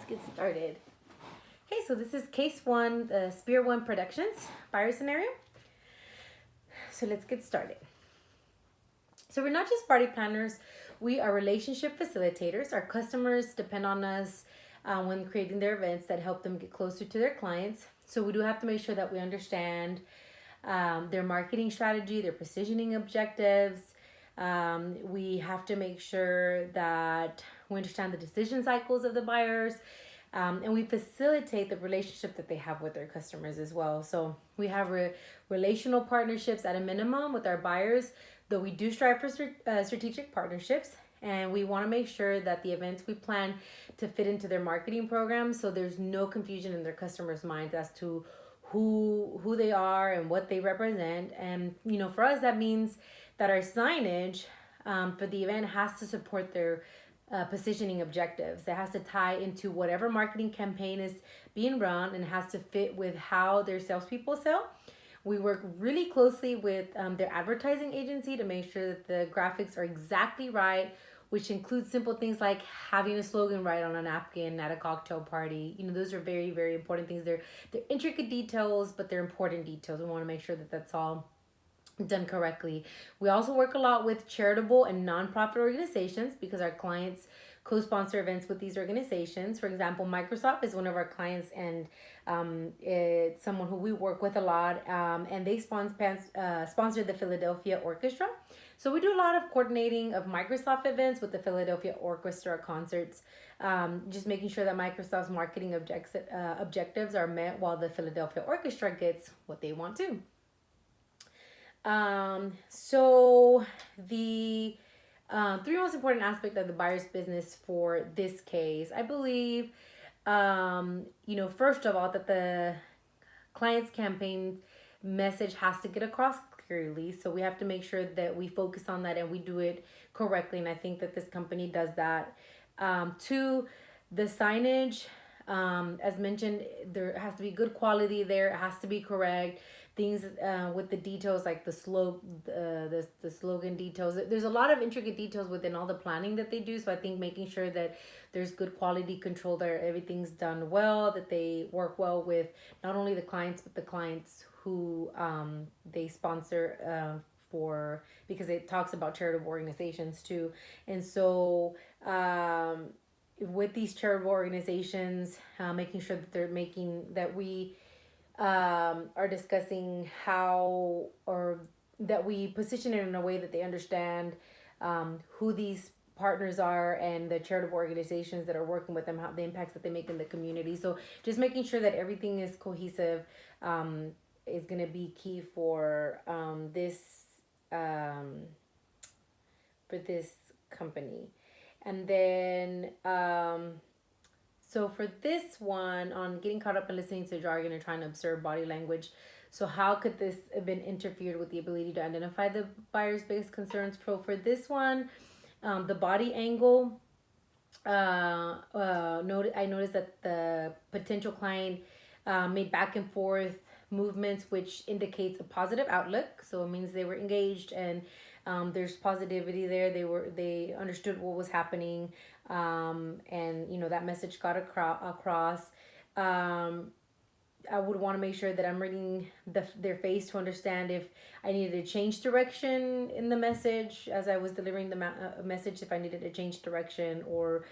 get started. Okay, so this is case one, the Spear One Productions buyer scenario. So let's get started. So we're not just party planners, we are relationship facilitators. Our customers depend on us when creating their events that help them get closer to their clients. So we do have to make sure that we understand their marketing strategy, their positioning objectives. We have to make sure that we understand the decision cycles of the buyers. And we facilitate the relationship that they have with their customers as well. So we have relational partnerships at a minimum with our buyers, though we do strive for strategic partnerships. And we want to make sure that the events we plan to fit into their marketing program, so there's no confusion in their customers' minds as to who they are and what they represent. And for us, that means that our signage for the event has to support their positioning objectives. It has to tie into whatever marketing campaign is being run and has to fit with how their salespeople sell. We work really closely with their advertising agency to make sure that the graphics are exactly right, which includes simple things like having a slogan right on a napkin at a cocktail party. Those are very, very important things. They're intricate details, but they're important details. We want to make sure that that's all done correctly. We also work a lot with charitable and nonprofit organizations because our clients co-sponsor events with these organizations. For example, Microsoft is one of our clients, and it's someone who we work with a lot, and they sponsor the Philadelphia Orchestra. So we do a lot of coordinating of Microsoft events with the Philadelphia Orchestra concerts, just making sure that Microsoft's marketing objectives are met while the Philadelphia Orchestra gets what they want to. So the three most important aspects of the buyer's business for this case, I believe, first of all, that the client's campaign message has to get across clearly. So we have to make sure that we focus on that and we do it correctly. And I think that this company does that. Two, the signage, as mentioned, there has to be good quality there. It has to be correct. Things with the details like the slogan details. There's a lot of intricate details within all the planning that they do. So I think making sure that there's good quality control there, everything's done well, that they work well with not only the clients, but the clients who they sponsor for, because it talks about charitable organizations too. And so with these charitable organizations, making sure that we are discussing how, or that we position it in a way that they understand who these partners are and the charitable organizations that are working with them, how the impacts that they make in the community. So just making sure that everything is cohesive is going to be key for this company. And then so for this one, on getting caught up in listening to jargon and trying to observe body language, so how could this have been interfered with the ability to identify the buyer's biggest concerns? So for this one, the body angle, I noticed that the potential client made back and forth movements, which indicates a positive outlook. So it means they were engaged and there's positivity there. They understood what was happening, and that message got across. I would want to make sure that I'm reading their face to understand if I needed to change direction in the message as I was delivering the message, if I needed to change direction, or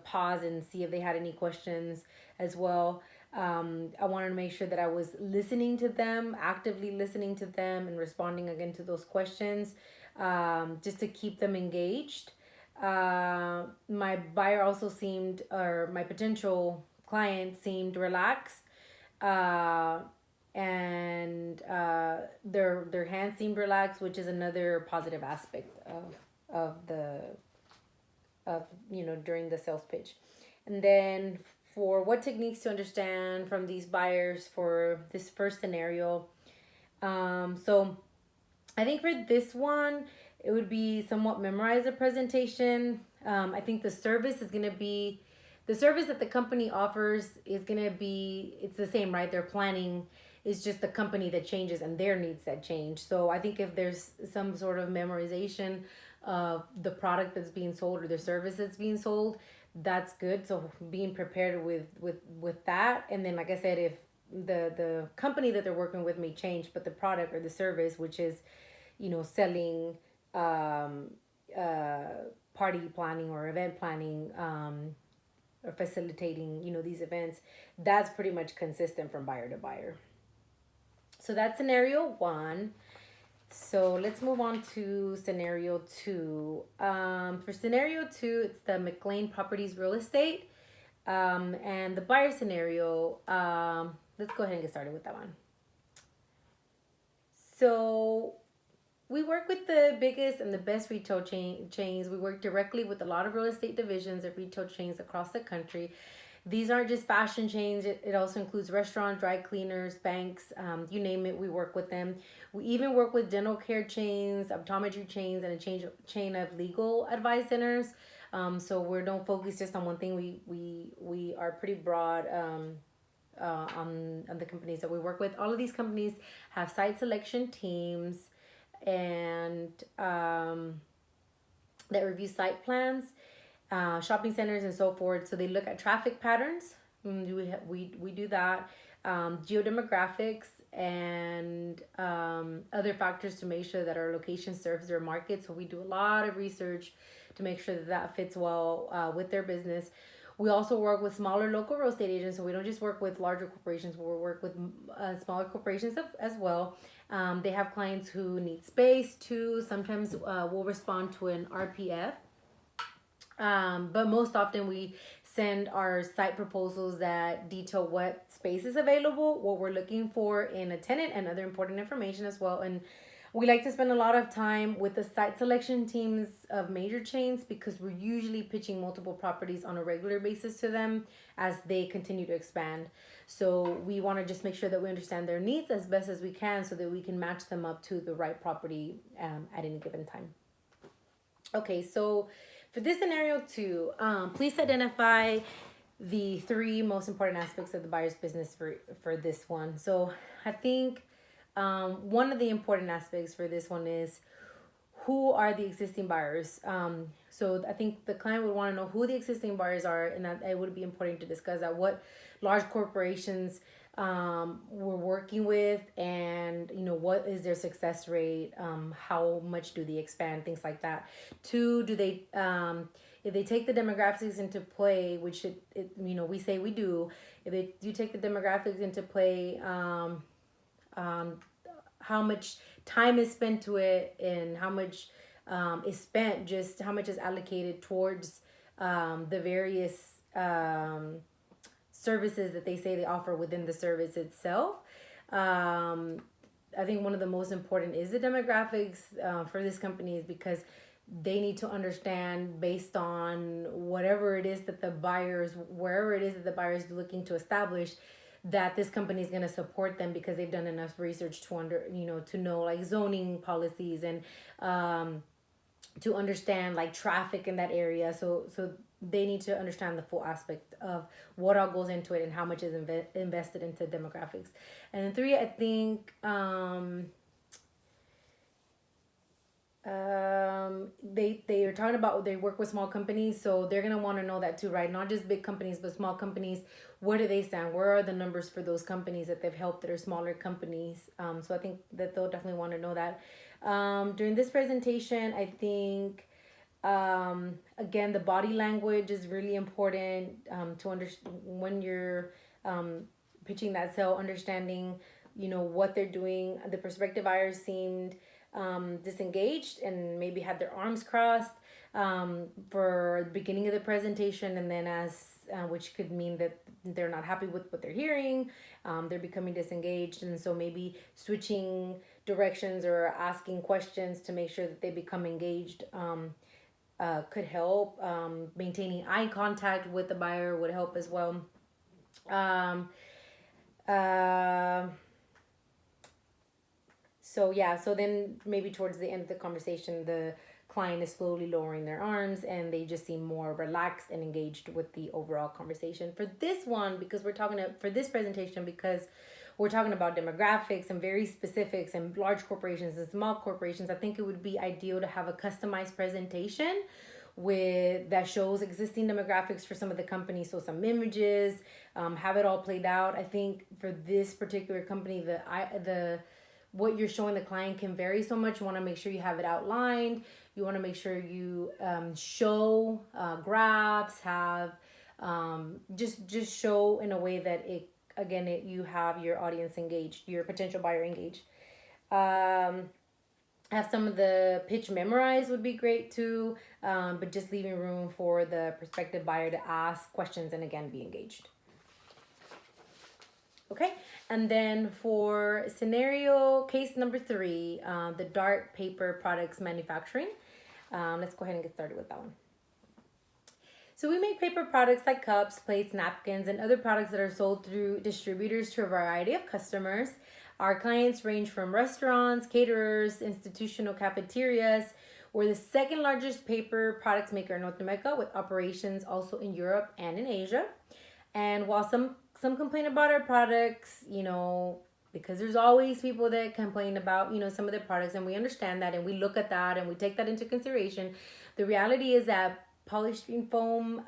pause and see if they had any questions as well. I wanted to make sure that I was listening to them, actively listening to them, and responding again to those questions, just to keep them engaged. My buyer also seemed, or my potential client seemed relaxed, and their hands seemed relaxed, which is another positive aspect of during the sales pitch. And then for what techniques to understand from these buyers for this first scenario, so I think for this one, it would be somewhat memorize the presentation. I think the service is going to be, the service that the company offers is going to be, it's the same, right? Their planning is just the company that changes and their needs that change. So I think if there's some sort of memorization of the product that's being sold or the service that's being sold, that's good. So being prepared with that, and then like I said, if the company that they're working with may change, but the product or the service, which is, selling um, party planning or event planning, or facilitating, these events, that's pretty much consistent from buyer to buyer. So that's scenario one. So let's move on to scenario two. For scenario two, it's the McLean Properties Real Estate. And the buyer scenario, let's go ahead and get started with that one. So we work with the biggest and the best retail chains. We work directly with a lot of real estate divisions of retail chains across the country. These aren't just fashion chains. It also includes restaurants, dry cleaners, banks, you name it, we work with them. We even work with dental care chains, optometry chains, and a chain of legal advice centers. So we don't focus just on one thing. We are pretty broad on the companies that we work with. All of these companies have site selection teams and that review site plans, shopping centers, and so forth. So they look at traffic patterns. We do that. Geodemographics and other factors to make sure that our location serves their market. So we do a lot of research to make sure that that fits well with their business. We also work with smaller local real estate agents, so we don't just work with larger corporations. We work with smaller corporations as well. They have clients who need space too. Sometimes we'll respond to an RPF. But most often we send our site proposals that detail what space is available, what we're looking for in a tenant, and other important information as well. And we like to spend a lot of time with the site selection teams of major chains because we're usually pitching multiple properties on a regular basis to them as they continue to expand. So we want to just make sure that we understand their needs as best as we can so that we can match them up to the right property at any given time. Okay, so for this scenario two, please identify the three most important aspects of the buyer's business for this one. So I think one of the important aspects for this one is who are the existing buyers. So I think the client would want to know who the existing buyers are, and that it would be important to discuss that what large corporations we're working with, and what is their success rate, how much do they expand, things like that. Two, do they if they take the demographics into play, which we say we do, if they do take the demographics into play, how much time is spent to it, and how much is spent, just how much is allocated towards the various services that they say they offer within the service itself. I think one of the most important is the demographics for this company, is because they need to understand, based on whatever it is that the buyers, wherever it is that the buyers are looking to establish, that this company is going to support them because they've done enough research to know like zoning policies and to understand like traffic in that area. So they need to understand the full aspect of what all goes into it and how much is invested into demographics. And then three, I think they are talking about they work with small companies, so they're gonna want to know that too, right? Not just big companies, but small companies. Where do they stand? Where are the numbers for those companies that they've helped that are smaller companies? So I think that they'll definitely want to know that. During this presentation, I think again, the body language is really important to understand when you're pitching that sale, understanding what they're doing. The prospective buyers seemed disengaged and maybe had their arms crossed for the beginning of the presentation, and then which could mean that they're not happy with what they're hearing. They're becoming disengaged, and so maybe switching directions or asking questions to make sure that they become engaged could help. Maintaining eye contact with the buyer would help as well. So then maybe towards the end of the conversation, the client is slowly lowering their arms and they just seem more relaxed and engaged with the overall conversation. For this one, because for this presentation, because we're talking about demographics and very specifics and large corporations and small corporations, I think it would be ideal to have a customized presentation with that shows existing demographics for some of the companies, so some images, have it all played out. I think for this particular company, the what you're showing the client can vary so much. You want to make sure you have it outlined. You want to make sure you show graphs, have just show in a way that you have your audience engaged, your potential buyer engaged. Have some of the pitch memorized would be great too, but just leaving room for the prospective buyer to ask questions and again be engaged. Okay, and then for scenario case number 3, the dark paper products manufacturing. Let's go ahead and get started with that one. So we make paper products like cups, plates, napkins, and other products that are sold through distributors to a variety of customers. Our clients range from restaurants, caterers, institutional cafeterias. We're the second largest paper products maker in North America, with operations also in Europe and in Asia. And while some complain about our products, because there's always people that complain about, some of the products, and we understand that, and we look at that, and we take that into consideration. The reality is that polystyrene foam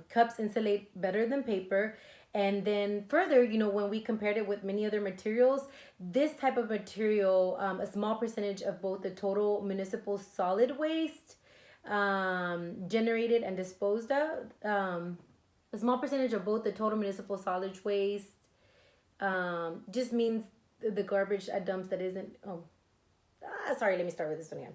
cups insulate better than paper. And then further, when we compared it with many other materials, this type of material, a small percentage of both the total municipal solid waste generated and disposed of, a small percentage of both the total municipal solid waste just means the garbage at dumps that isn't, let me start with this one again.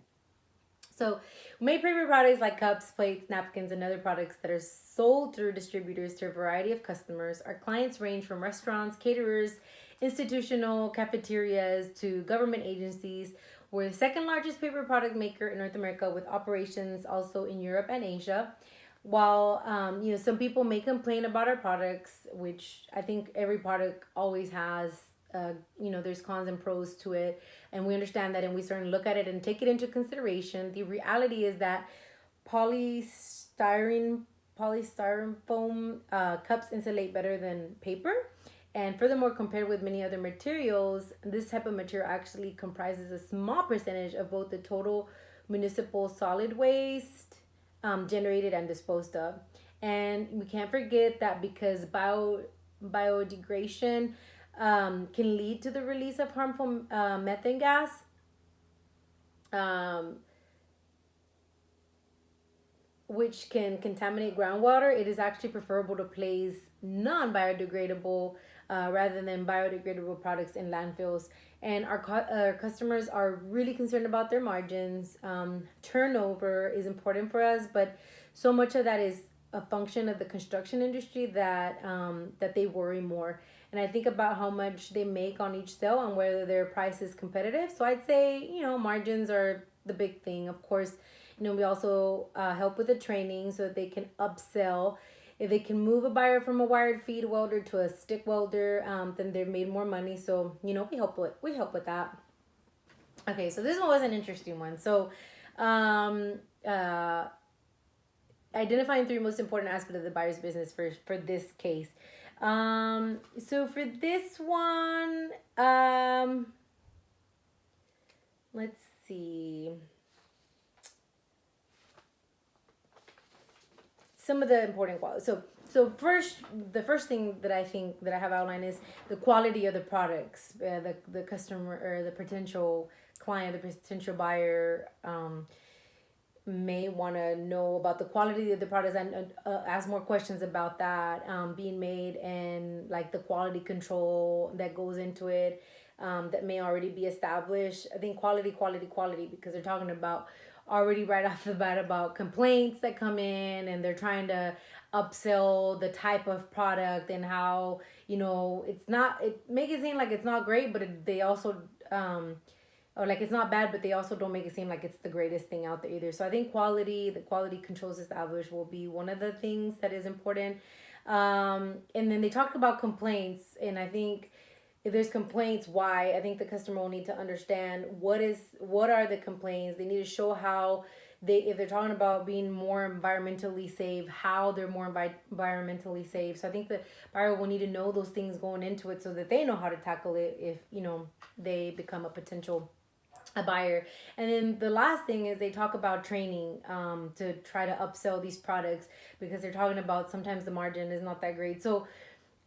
So we make paper products like cups, plates, napkins, and other products that are sold through distributors to a variety of customers. Our clients range from restaurants, caterers, institutional cafeterias, to government agencies. We're the second largest paper product maker in North America, with operations also in Europe and Asia. While some people may complain about our products, which I think every product always has, there's cons and pros to it, and we understand that, and we certainly look at it and take it into consideration. The reality is that polystyrene foam cups insulate better than paper, and furthermore, compared with many other materials, this type of material actually comprises a small percentage of both the total municipal solid waste generated and disposed of. And we can't forget that because biodegradation can lead to the release of harmful methane gas, which can contaminate groundwater. It is actually preferable to place non-biodegradable rather than biodegradable products in landfills. And our customers are really concerned about their margins. Turnover is important for us, but so much of that is a function of the construction industry that they worry more. And I think about how much they make on each sale and whether their price is competitive. So I'd say, margins are the big thing. Of course, we also help with the training so that they can upsell. If they can move a buyer from a wired feed welder to a stick welder, then they've made more money. So, we help with that. Okay, so this one was an interesting one. So, identifying 3 most important aspects of the buyer's business for this case. So for this one, let's see. Some of the important qualities. So first, the first thing that I think that I have outlined is the quality of the products. The customer or the potential client, the potential buyer, may want to know about the quality of the products and ask more questions about that being made, and like the quality control that goes into it that may already be established. I think quality, because they're talking about already right off the bat about complaints that come in, and they're trying to upsell the type of product and how, it's not, it make it seem like it's not great, but they also, or like it's not bad, but they also don't make it seem like it's the greatest thing out there either. So I think the quality controls established will be one of the things that is important. And then they talked about complaints, and I think if there's complaints, why? I think the customer will need to understand what are the complaints. They need to show how if they're talking about being more environmentally safe, how they're more environmentally safe. So I think the buyer will need to know those things going into it so that they know how to tackle it if, they become a potential a buyer. And then the last thing is they talk about training, to try to upsell these products, because they're talking about sometimes the margin is not that great. So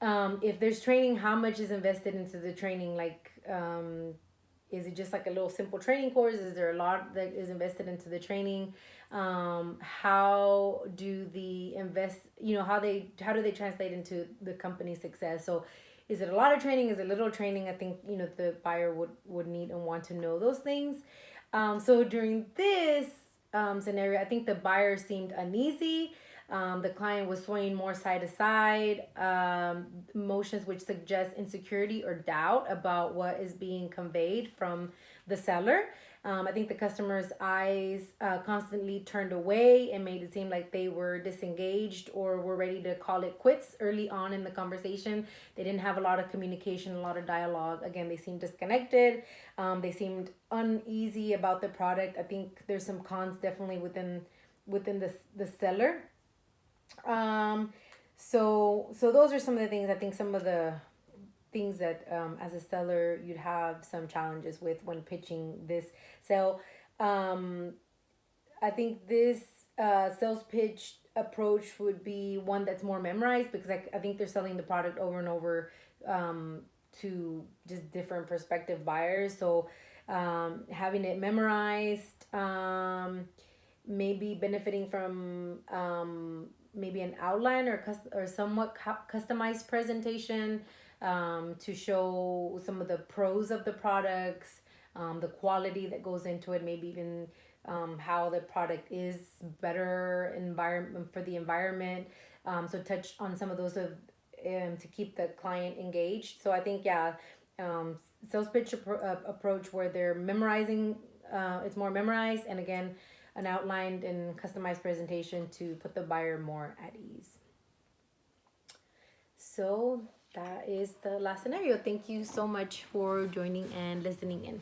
if there's training, how much is invested into the training? Like, is it just like a little simple training course? Is there a lot that is invested into the training? How do the invest, how do they translate into the company's success? So is it a lot of training? Is it little training? I think, the buyer would need and want to know those things. So during this scenario, I think the buyer seemed uneasy. The client was swaying more side to side, motions which suggest insecurity or doubt about what is being conveyed from the seller. I think the customer's eyes constantly turned away and made it seem like they were disengaged or were ready to call it quits early on in the conversation. They didn't have a lot of communication, a lot of dialogue. Again, they seemed disconnected. They seemed uneasy about the product. I think there's some cons definitely within the seller. So those are some of the things. I think some of the things that as a seller you'd have some challenges with when pitching this. So I think this sales pitch approach would be one that's more memorized, because I think they're selling the product over and over to just different prospective buyers. So having it memorized, maybe benefiting from maybe an outline or somewhat customized presentation to show some of the pros of the products, the quality that goes into it, maybe even how the product is better environment for the environment. So touch on some of those to keep the client engaged. So I think, sales pitch approach where they're memorizing, it's more memorized, and again, an outlined and customized presentation to put the buyer more at ease. So that is the last scenario. Thank you so much for joining and listening in.